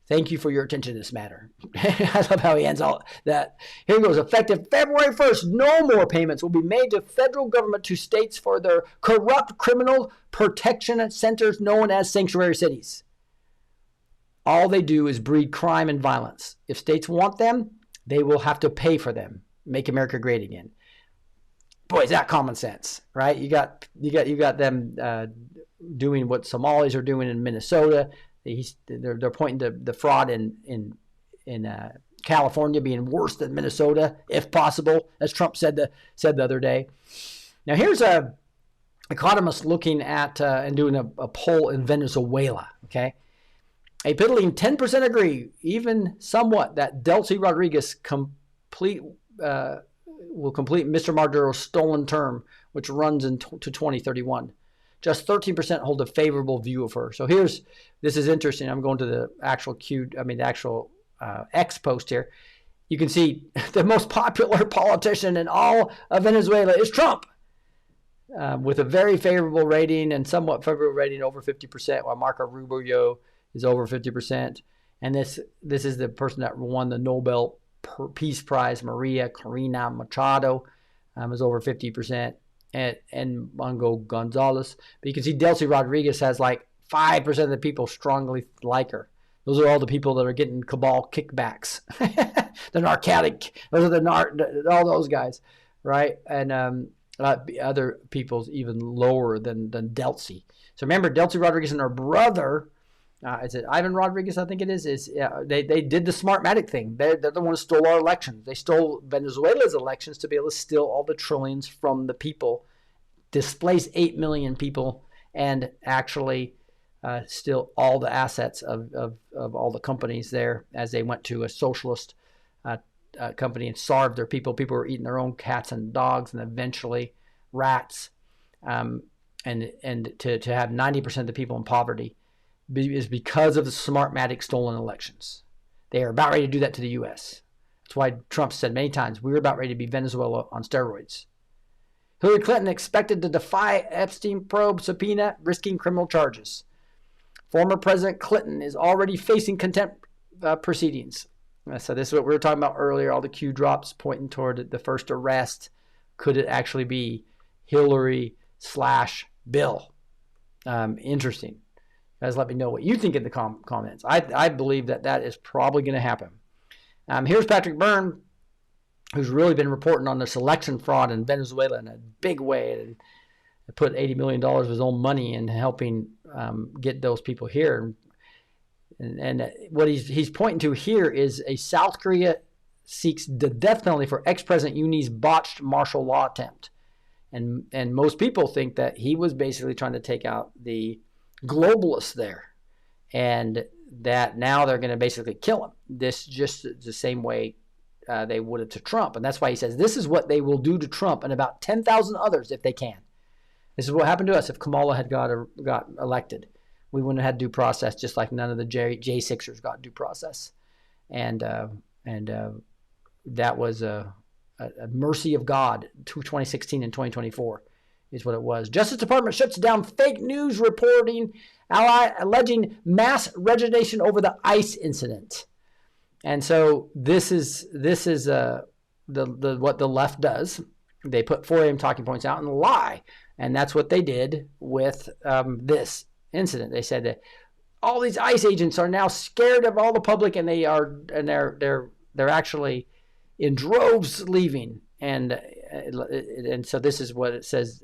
Thank you for your attention to this matter. I love how he ends all that. Here goes. Effective February 1st, no more payments will be made to federal government to states for their corrupt criminal protection centers known as sanctuary cities. All they do is breed crime and violence. If states want them, they will have to pay for them. Make America great again. Boy, is that common sense, right? You got them doing what Somalis are doing in Minnesota. They're pointing to the fraud in California being worse than Minnesota, if possible, as Trump said the other day. Now here's a economist looking at and doing a poll in Venezuela. Okay, a piddling 10% agree, even somewhat, that Delcy Rodriguez will complete Mr. Maduro's stolen term, which runs to 2031. Just 13% hold a favorable view of her. So this is interesting. I'm going to the actual X post here. You can see the most popular politician in all of Venezuela is Trump, with a very favorable rating and somewhat favorable rating over 50%, while Marco Rubio is over 50%. And this is the person that won the Nobel Peace Prize, Maria Corina Machado, is over 50%. And Mongo Gonzalez. But you can see Delcy Rodriguez has like 5% of the people strongly like her. Those are all the people that are getting cabal kickbacks. The narcotic, those are all those guys, right? And other people's even lower than Delcy. So remember, Delcy Rodriguez and her brother, is it Ivan Rodriguez, I think it is they did the Smartmatic thing. They're the ones who stole our elections. They stole Venezuela's elections to be able to steal all the trillions from the people, displace 8 million people, and actually steal all the assets of all the companies there as they went to a socialist company and starved their people. People were eating their own cats and dogs and eventually rats, and to have 90% of the people in poverty is because of the Smartmatic stolen elections. They are about ready to do that to the U.S. That's why Trump said many times, we're about ready to be Venezuela on steroids. Hillary Clinton expected to defy Epstein probe subpoena, risking criminal charges. Former President Clinton is already facing contempt proceedings. So this is what we were talking about earlier, all the Q drops pointing toward the first arrest. Could it actually be Hillary/Bill? Interesting. Guys, let me know what you think in the comments. I believe that is probably going to happen. Here's Patrick Byrne, who's really been reporting on this election fraud in Venezuela in a big way, and put $80 million of his own money in helping get those people here. And what he's pointing to here is a South Korea seeks the death penalty for ex-President Yoon's botched martial law attempt. And most people think that he was basically trying to take out the globalists there, and that now they're going to basically kill him. This just the same way they would have to Trump. And that's why he says this is what they will do to Trump and about 10,000 others if they can. This is what happened to us if Kamala had got elected. We wouldn't have had due process, just like none of the J6ers got due process. And that was a mercy of God. 2016 and 2024 is what it was. Justice Department shuts down fake news reporting alleging mass resignation over the ICE incident. And so this is what the left does. They put 4 a.m. talking points out and lie, and that's what they did with this incident. They said that all these ICE agents are now scared of all the public, and they're actually in droves leaving. And so this is what it says.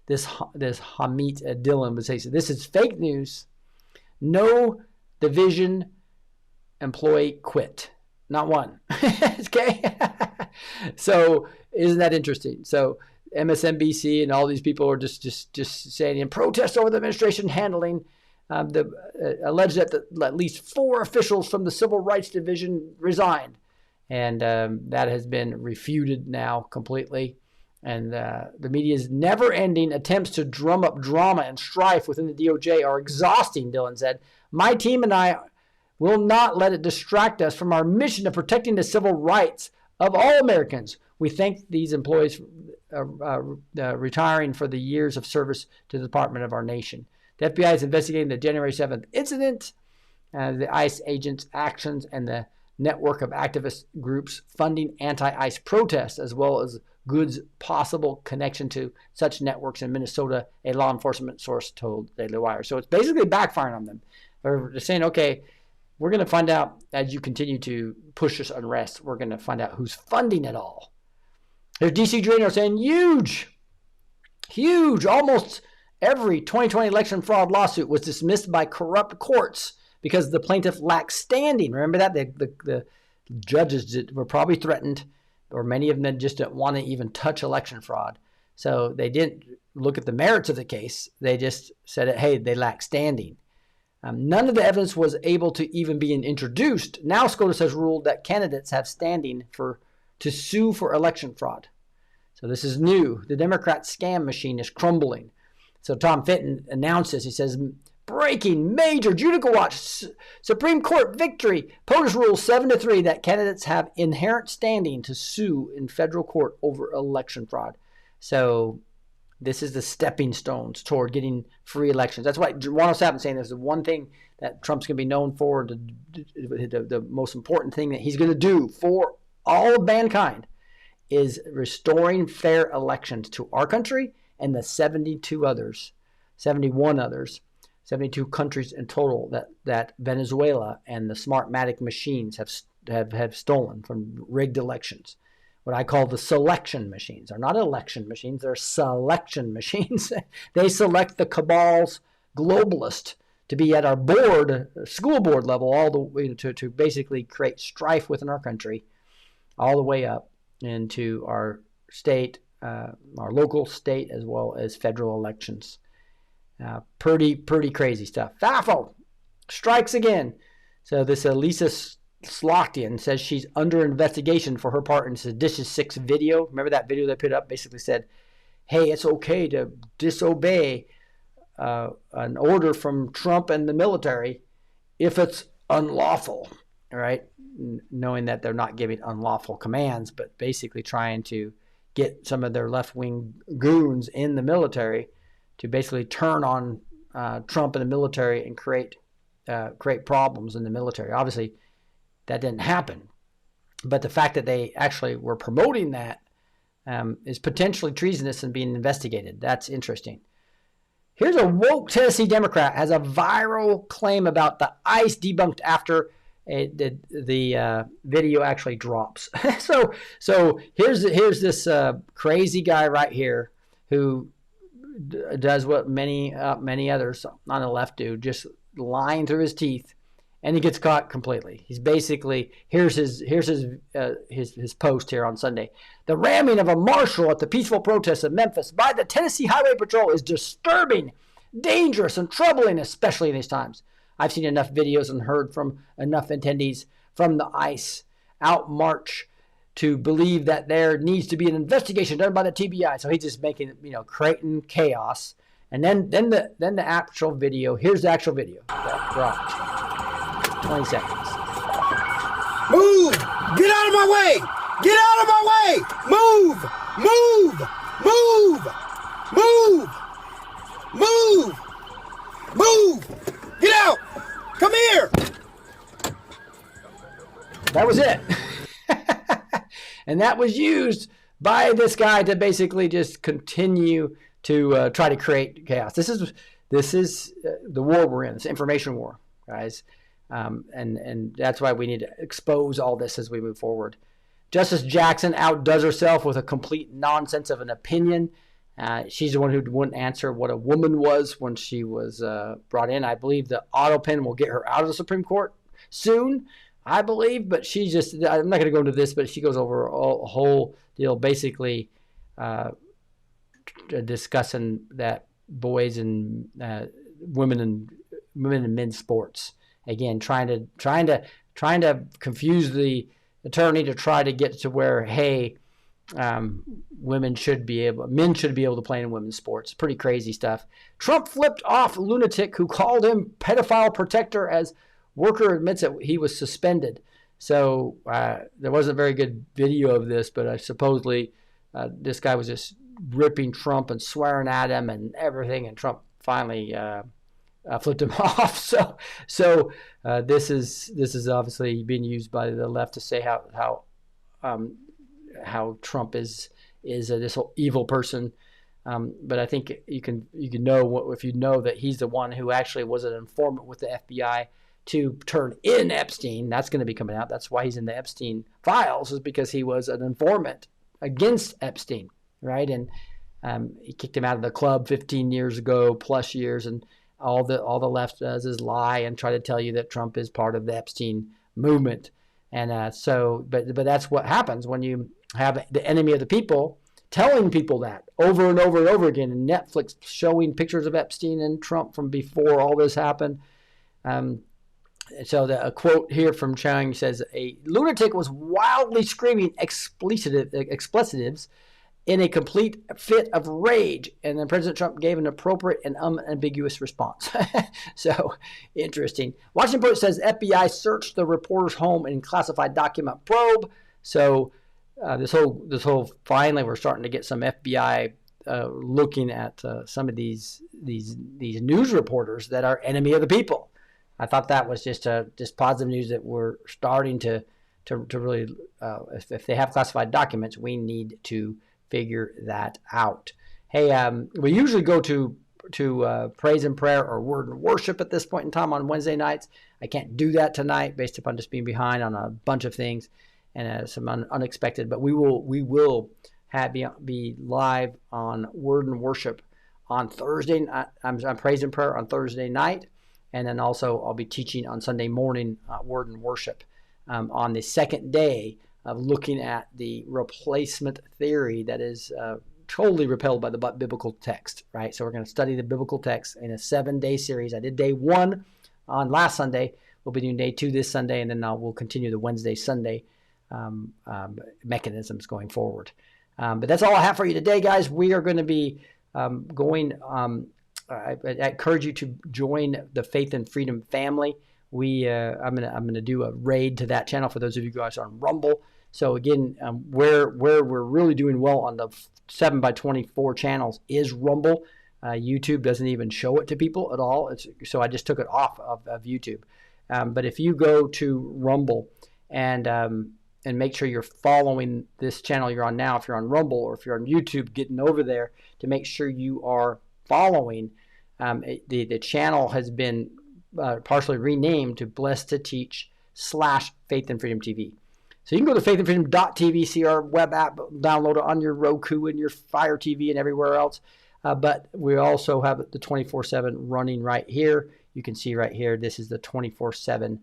This Hamid Dillon would say, so this is fake news. No division employee quit. Not one. Okay. So isn't that interesting? So MSNBC and all these people are just saying in protest over the administration handling alleged that at least 4 officials from the Civil Rights Division resigned. And that has been refuted now completely. And the media's never-ending attempts to drum up drama and strife within the DOJ are exhausting, Dillon said. My team and I will not let it distract us from our mission of protecting the civil rights of all Americans. We thank these employees retiring for the years of service to the department of our nation. The FBI is investigating the January 7th incident, the ICE agents' actions, and the network of activist groups funding anti-ICE protests, as well as Good's possible connection to such networks in Minnesota, a law enforcement source told Daily Wire. So it's basically backfiring on them. They're saying, okay, we're going to find out as you continue to push this unrest, we're going to find out who's funding it all. There's DC Drainer saying huge, almost every 2020 election fraud lawsuit was dismissed by corrupt courts because the plaintiff lacked standing. Remember that? The judges were probably threatened, or many of them just didn't want to even touch election fraud. So they didn't look at the merits of the case. They just said, hey, they lack standing. None of the evidence was able to even be introduced. Now SCOTUS has ruled that candidates have standing to sue for election fraud. So this is new. The Democrat scam machine is crumbling. So Tom Fitton announces, he says, breaking major judicial watch, Supreme Court victory. POTUS rules 7-3 that candidates have inherent standing to sue in federal court over election fraud. So this is the stepping stones toward getting free elections. That's why Juan O'Savin saying this is the one thing that Trump's going to be known for, the most important thing that he's going to do for all of mankind is restoring fair elections to our country and the 71 others, 72 countries in total that Venezuela and the Smartmatic machines have stolen from rigged elections. What I call the selection machines. They're not election machines, they're selection machines. They select the cabal's globalist to be at our board, school board level, all the way to basically create strife within our country, all the way up into our state, our local, state, as well as federal elections. Pretty crazy stuff. FAFO strikes again. So this Lisa Slotkin says she's under investigation for her part in Seditious 6 video. Remember that video they put up? Basically said, hey, it's okay to disobey an order from Trump and the military if it's unlawful, right? Knowing that they're not giving unlawful commands, but basically trying to get some of their left-wing goons in the military to basically turn on Trump and the military and create problems in the military. Obviously, that didn't happen. But the fact that they actually were promoting that is potentially treasonous and being investigated. That's interesting. Here's a woke Tennessee Democrat has a viral claim about the ICE debunked after the video actually drops. so here's this crazy guy right here who does what many others on the left do, just lying through his teeth, and he gets caught completely. He's basically, here's his post here on Sunday. The ramming of a marshal at the peaceful protests of Memphis by the Tennessee Highway Patrol is disturbing, dangerous, and troubling, especially in these times. I've seen enough videos and heard from enough attendees from the ICE out march to believe that there needs to be an investigation done by the TBI. So he's just making, creating chaos. And then the actual video. Here's the actual video that dropped. 20 seconds. Move! Get out of my way! Get out of my way! Move! Move! Move! Move! Move! Move! Get out! Come here! That was it. And that was used by this guy to basically just continue to try to create chaos. This is the war we're in. It's information war, guys. And that's why we need to expose all this as we move forward. Justice Jackson outdoes herself with a complete nonsense of an opinion. She's the one who wouldn't answer what a woman was when she was brought in. I believe the auto pen will get her out of the Supreme Court soon, I believe. But she just, I'm not going to go into this, but she goes over a whole deal basically discussing that boys and women and men's sports. Again, trying to confuse the attorney to try to get to where, hey, men should be able to play in women's sports. Pretty crazy stuff. Trump flipped off lunatic who called him pedophile protector as worker admits that he was suspended. So there wasn't a very good video of this, but supposedly this guy was just ripping Trump and swearing at him and everything, and Trump finally flipped him off. So this is obviously being used by the left to say how Trump is this whole evil person. But I think you can know if you know that he's the one who actually was an informant with the FBI to turn in Epstein. That's going to be coming out. That's why he's in the Epstein files, is because he was an informant against Epstein, right? And he kicked him out of the club 15 years ago, plus years, and all the left does is lie and try to tell you that Trump is part of the Epstein movement. And but that's what happens when you have the enemy of the people telling people that over and over and over again, and Netflix showing pictures of Epstein and Trump from before all this happened. So a quote here from Chang says, a lunatic was wildly screaming expletives in a complete fit of rage, and then President Trump gave an appropriate and unambiguous response. So interesting. Washington Post says FBI searched the reporter's home in classified document probe. So this whole finally we're starting to get some FBI looking at some of these news reporters that are enemy of the people. I thought that was just positive news that we're starting to really if they have classified documents, we need to figure that out. Hey, we usually go to praise and prayer or word and worship at this point in time on Wednesday nights. I can't do that tonight based upon just being behind on a bunch of things and some unexpected. But we will be live on word and worship on Thursday. I'm praise and prayer on Thursday night, and then also I'll be teaching on Sunday morning word and worship on the second day of looking at the replacement theory that is totally repelled by the biblical text, right? So we're going to study the biblical text in a 7-day series. I did day 1 on last Sunday. We'll be doing day 2 this Sunday, and then we'll continue the Wednesday, Sunday mechanisms going forward. But that's all I have for you today, guys. We are going to be going. I encourage you to join the Faith and Freedom family. I'm gonna do a raid to that channel for those of you guys on Rumble. So again, where we're really doing well on the 7x24 channels is Rumble. YouTube doesn't even show it to people at all. So I just took it off of YouTube. But if you go to Rumble and and make sure you're following this channel you're on now. If you're on Rumble or if you're on YouTube, getting over there to make sure you are following. The channel has been partially renamed to Blessed to Teach / Faith and Freedom TV. So you can go to faithandfreedom.tv, see our web app, download it on your Roku and your Fire TV and everywhere else. But we also have the 24/7 running right here. You can see right here, this is the 24/7.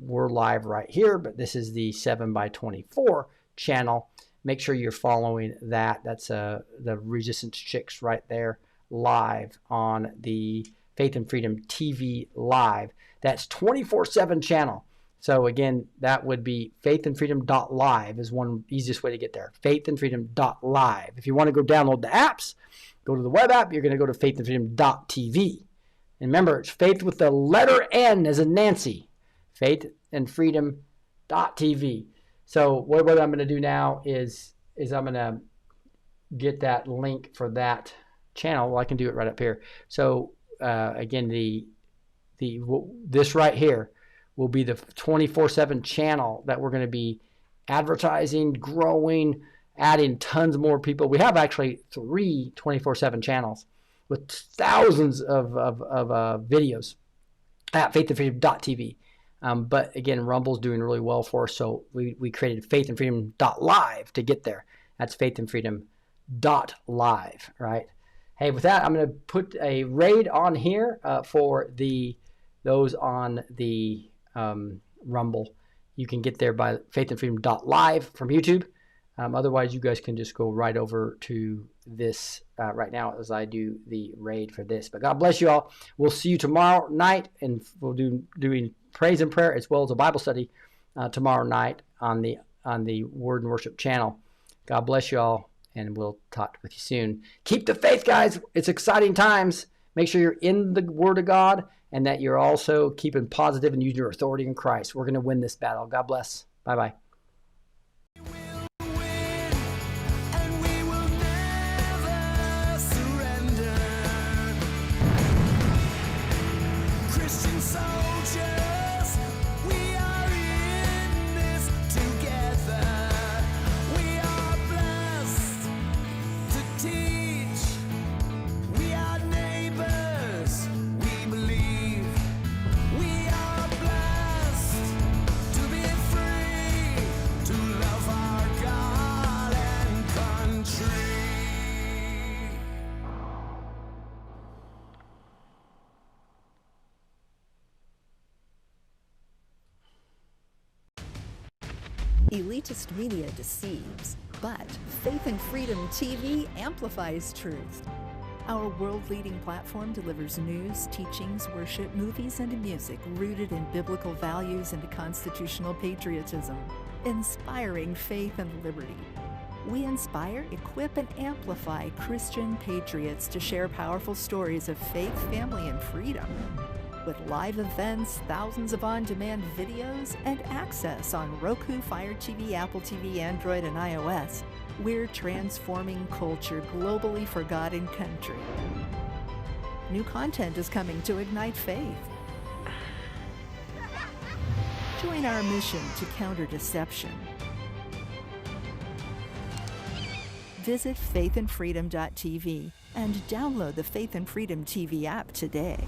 We're live right here, but this is the 7x24 channel. Make sure you're following that. That's the Resistance Chicks right there, live on the Faith and Freedom TV live. That's 24/7 channel. So again, that would be faithandfreedom.live is one easiest way to get there. Faithandfreedom.live. If you want to go download the apps, go to the web app, you're going to go to faithandfreedom.tv. And remember, it's faith with the letter N as in Nancy. Faithandfreedom.tv. So what I'm going to do now is I'm going to get that link for that channel. Well, I can do it right up here. So again, this right here will be the 24/7 channel that we're going to be advertising, growing, adding tons more people. We have actually 3 24/7 channels with thousands of videos at faithandfreedom.tv. But again, Rumble's doing really well for us, so we created faithandfreedom.live to get there. That's faithandfreedom.live, right? Hey, with that, I'm going to put a raid on here for those on the Rumble. You can get there by faithandfreedom.live from YouTube. Otherwise, you guys can just go right over to this right now as I do the raid for this. But God bless you all. We'll see you tomorrow night, and we'll doing praise and prayer as well as a Bible study tomorrow night on the Word and Worship channel. God bless you all, and we'll talk with you soon. Keep the faith, guys. It's exciting times. Make sure you're in the Word of God and that you're also keeping positive and using your authority in Christ. We're going to win this battle. God bless. Bye-bye. Elitist media deceives, but Faith and Freedom TV amplifies truth. Our world-leading platform delivers news, teachings, worship, movies, and music rooted in biblical values and constitutional patriotism, inspiring faith and liberty. We inspire, equip, and amplify Christian patriots to share powerful stories of faith, family, and freedom. With live events, thousands of on-demand videos, and access on Roku, Fire TV, Apple TV, Android, and iOS, we're transforming culture globally for God and country. New content is coming to ignite faith. Join our mission to counter deception. Visit faithandfreedom.tv and download the Faith and Freedom TV app today.